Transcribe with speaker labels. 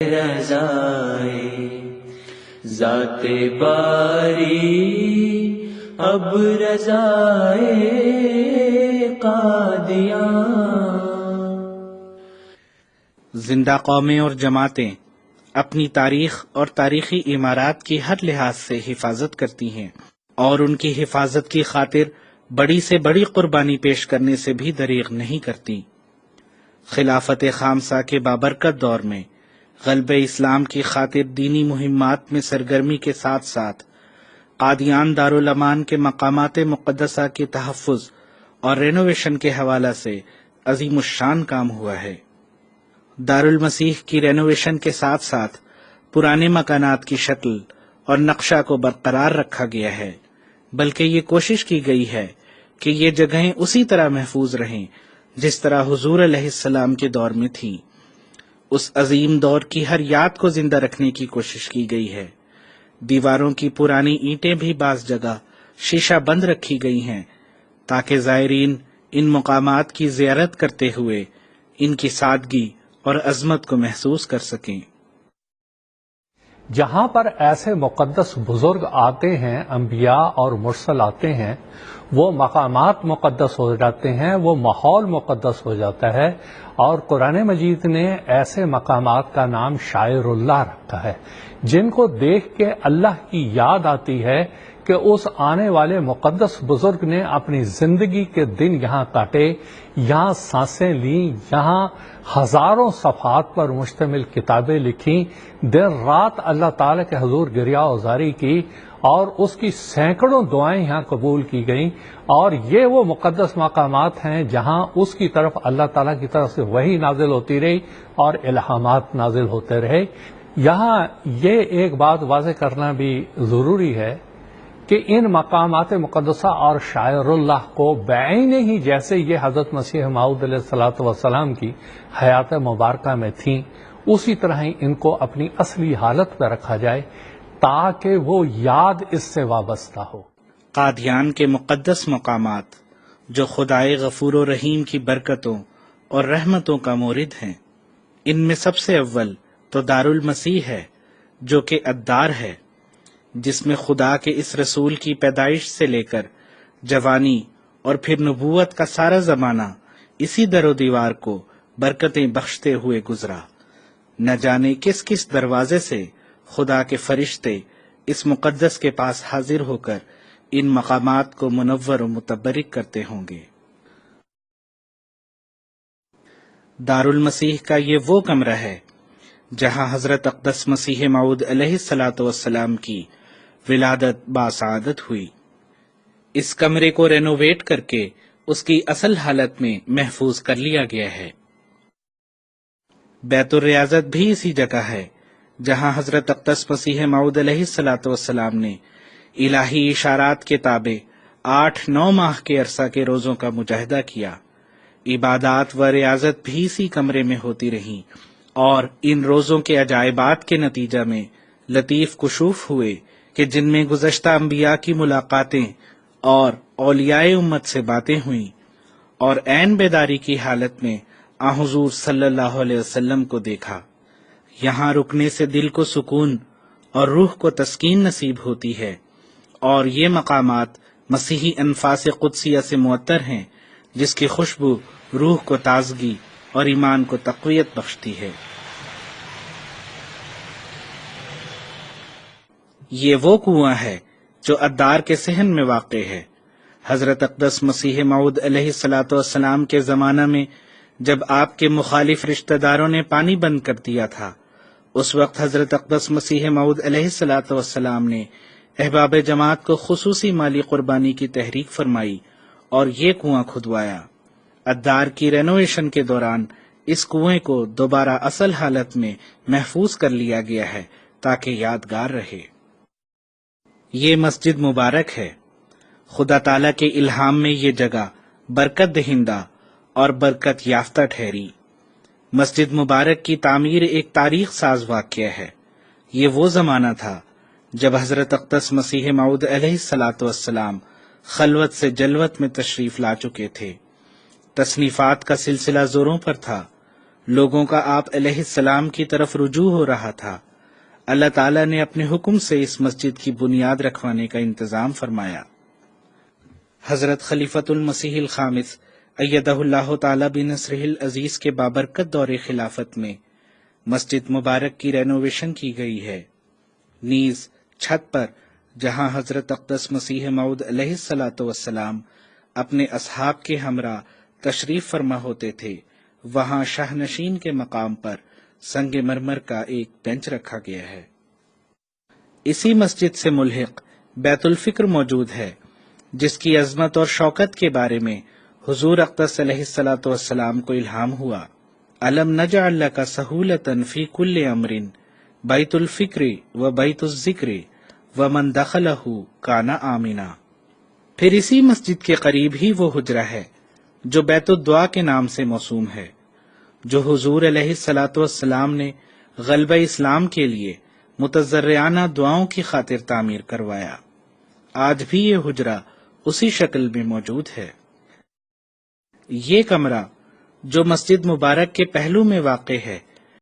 Speaker 1: رضائے ذات باری اب رضائے قادیان۔
Speaker 2: زندہ قومیں اور جماعتیں اپنی تاریخ اور تاریخی عمارات کی ہر لحاظ سے حفاظت کرتی ہیں اور ان کی حفاظت کی خاطر بڑی سے بڑی قربانی پیش کرنے سے بھی دریغ نہیں کرتی۔ خلافت خامسہ کے بابرکت دور میں غلبہ اسلام کی خاطر دینی مہمات میں سرگرمی کے ساتھ ساتھ قادیان دارالامان کے مقامات مقدسہ کے تحفظ اور رینوویشن کے حوالہ سے عظیم الشان کام ہوا ہے۔ دارالمسیح کی رینوویشن کے ساتھ ساتھ پرانے مکانات کی شکل اور نقشہ کو برقرار رکھا گیا ہے، بلکہ یہ کوشش کی گئی ہے کہ یہ جگہیں اسی طرح محفوظ رہیں جس طرح حضور علیہ السلام کے دور میں تھیں۔ اس عظیم دور کی ہر یاد کو زندہ رکھنے کی کوشش کی گئی ہے۔ دیواروں کی پرانی اینٹیں بھی بعض جگہ شیشہ بند رکھی گئی ہیں تاکہ زائرین ان مقامات کی زیارت کرتے ہوئے ان کی سادگی اور عظمت کو محسوس کر سکیں۔
Speaker 3: جہاں پر ایسے مقدس بزرگ آتے ہیں، انبیاء اور مرسل آتے ہیں، وہ مقامات مقدس ہو جاتے ہیں، وہ ماحول مقدس ہو جاتا ہے، اور قرآن مجید نے ایسے مقامات کا نام شاعر اللہ رکھا ہے جن کو دیکھ کے اللہ کی یاد آتی ہے کہ اس آنے والے مقدس بزرگ نے اپنی زندگی کے دن یہاں کاٹے، یہاں سانسیں لیں، یہاں ہزاروں صفحات پر مشتمل کتابیں لکھیں، دن رات اللہ تعالی کے حضور گریہ وزاری کی، اور اس کی سینکڑوں دعائیں یہاں قبول کی گئیں، اور یہ وہ مقدس مقامات ہیں جہاں اس کی طرف اللہ تعالیٰ کی طرف سے وحی نازل ہوتی رہی اور الہامات نازل ہوتے رہے۔ یہاں یہ ایک بات واضح کرنا بھی ضروری ہے کہ ان مقامات مقدسہ اور شاعر اللہ کو بعین ہی جیسے یہ حضرت مسیح موعود علیہ الصلوۃ والسلام کی حیات مبارکہ میں تھیں، اسی طرح ہی ان کو اپنی اصلی حالت پہ رکھا جائے تاکہ وہ یاد اس سے وابستہ ہو۔
Speaker 2: قادیان کے مقدس مقامات جو خدائے غفور و رحیم کی برکتوں اور رحمتوں کا مورد ہیں، ان میں سب سے اول تو دارالمسیح ہے جو کہ الدار ہے، جس میں خدا کے اس رسول کی پیدائش سے لے کر جوانی اور پھر نبوت کا سارا زمانہ اسی در و دیوار کو برکتیں بخشتے ہوئے گزرا۔ نہ جانے کس کس دروازے سے خدا کے فرشتے اس مقدس کے پاس حاضر ہو کر ان مقامات کو منور و متبرک کرتے ہوں گے۔ دارالمسیح کا یہ وہ کمرہ ہے جہاں حضرت اقدس مسیح موعود علیہ الصلوۃ والسلام کی ولادت باسعادت ہوئی۔ اس کمرے کو رینوویٹ کر کے اس کی اصل حالت میں محفوظ کر لیا گیا ہے۔ بیت الریاضت بھی اسی جگہ ہے جہاں حضرت اقدس مسیح موعود علیہ الصلوۃ والسلام نے الہی اشارات کے تابع 8-9 ماہ کے عرصہ کے روزوں کا مجاہدہ کیا۔ عبادات و ریاضت بھی اسی کمرے میں ہوتی رہیں، اور ان روزوں کے عجائبات کے نتیجہ میں لطیف کشوف ہوئے کہ جن میں گزشتہ انبیاء کی ملاقاتیں اور اولیاء امت سے باتیں ہوئیں، اور عین بیداری کی حالت میں آن حضور صلی اللہ علیہ وسلم کو دیکھا۔ یہاں رکنے سے دل کو سکون اور روح کو تسکین نصیب ہوتی ہے، اور یہ مقامات مسیحی انفاس قدسیہ سے معطر ہیں جس کی خوشبو روح کو تازگی اور ایمان کو تقویت بخشتی ہے۔ یہ وہ کنواں ہے جو الدار کے صحن میں واقع ہے۔ حضرت اقدس مسیح موعود علیہ الصلوۃ والسلام کے زمانہ میں جب آپ کے مخالف رشتہ داروں نے پانی بند کر دیا تھا، اس وقت حضرت اقدس مسیح موعود علیہ الصلوۃ والسلام نے احباب جماعت کو خصوصی مالی قربانی کی تحریک فرمائی اور یہ کنواں کھدوایا۔ الدار کی رینوویشن کے دوران اس کنویں کو دوبارہ اصل حالت میں محفوظ کر لیا گیا ہے تاکہ یادگار رہے۔ یہ مسجد مبارک ہے۔ خدا تعالیٰ کے الہام میں یہ جگہ برکت دہندہ اور برکت یافتہ ٹھہری۔ مسجد مبارک کی تعمیر ایک تاریخ ساز واقعہ ہے۔ یہ وہ زمانہ تھا جب حضرت اقدس مسیح موعود علیہ الصلوۃ والسلام خلوت سے جلوت میں تشریف لا چکے تھے۔ تصنیفات کا سلسلہ زوروں پر تھا۔ لوگوں کا آپ علیہ السلام کی طرف رجوع ہو رہا تھا۔ اللہ تعالیٰ نے اپنے حکم سے اس مسجد کی بنیاد رکھوانے کا انتظام فرمایا۔ حضرت خلیفۃ المسیح الخامس ایدہ اللہ تعالیٰ بنصرہ العزیز کے بابرکت دور خلافت میں مسجد مبارک کی رینوویشن کی گئی ہے۔ نیز چھت پر جہاں حضرت اقدس مسیح موعود علیہ الصلاۃ والسلام اپنے اصحاب کے ہمراہ تشریف فرما ہوتے تھے، وہاں شاہ نشین کے مقام پر سنگ مرمر کا ایک بینچ رکھا گیا ہے۔ اسی مسجد سے ملحق بیت الفکر موجود ہے، جس کی عظمت اور شوکت کے بارے میں حضور اقدس علیہ الصلاۃ والسلام کو الہام ہوا۔ الم نجعل لک سہولۃ فی کل امر بیت الفکر و بیت الذکر ومن دخلہ کان آمنا۔ پھر اسی مسجد کے قریب ہی وہ حجرہ ہے جو بیت الدعا کے نام سے موسوم ہے، جو حضور علیہ الصلاۃ والسلام نے غلبہ اسلام کے لیے متضرعانہ دعاؤں کی خاطر تعمیر کروایا۔ آج بھی یہ حجرہ اسی شکل میں موجود ہے۔ یہ کمرہ جو مسجد مبارک کے پہلو میں واقع ہے،